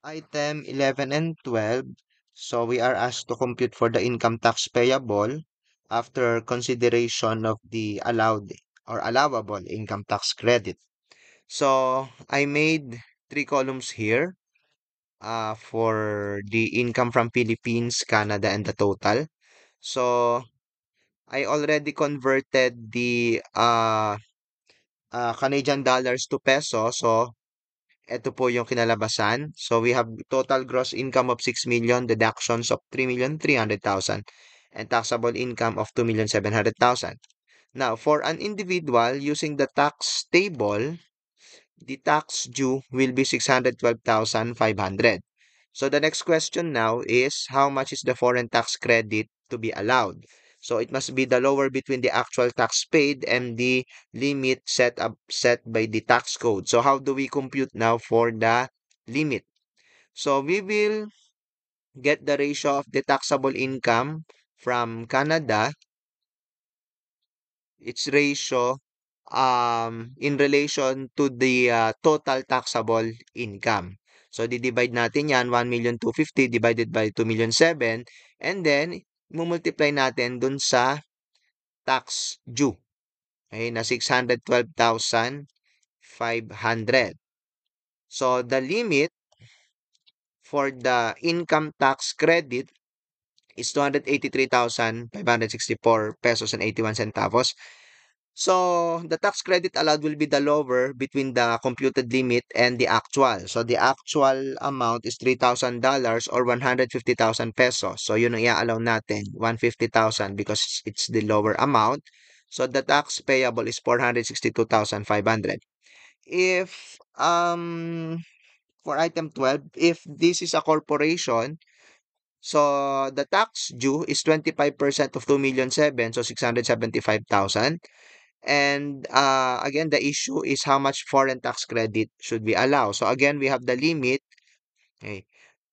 Item 11 and 12. So we are asked to compute for the income tax payable after consideration of the allowed or allowable income tax credit. So I made three columns here for the income from Philippines, Canada, and the total. So I already converted the Canadian dollars to peso. So ito po yung kinalabasan. So we have total gross income of 6 million, deductions of 3,300,000, and taxable income of 2,700,000. Now, for an individual using the tax table, the tax due will be 612,500. So the next question now is how much is the foreign tax credit to be allowed? So it must be the lower between the actual tax paid and the limit set by the tax code. So how do we compute now for the limit? So we will get the ratio of the taxable income from Canada, its ratio in relation to the total taxable income. So, di-divide natin yan, 1,250,000 divided by 2,700,000 and then, multiply natin dun sa tax due. Okay, na 612,500. So, the limit for the income tax credit is 283,564 pesos and 81 centavos. So, the tax credit allowed will be the lower between the computed limit and the actual. So, the actual amount is $3,000 or 150,000 pesos. So, yun ang i-allow natin, 150,000 because it's the lower amount. So, the tax payable is 462,500. If, for item 12, if this is a corporation, so the tax due is 25% of 2,700,000, so 675,000. And again, the issue is how much foreign tax credit should we allow. So again, we have the limit. Okay.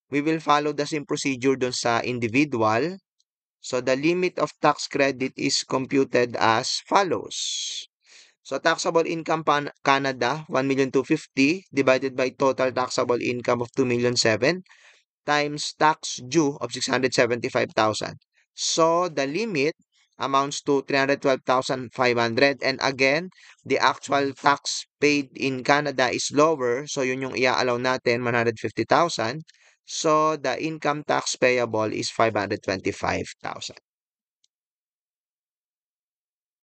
We will follow the same procedure dun sa individual. So the limit of tax credit is computed as follows. So taxable income Canada, 1,250,000 divided by total taxable income of 2,700,000 times tax due of 675,000. So the limit amounts to 312,500, and again, the actual tax paid in Canada is lower, so yun yung i-allow natin, 150,000. So the income tax payable is 525,000.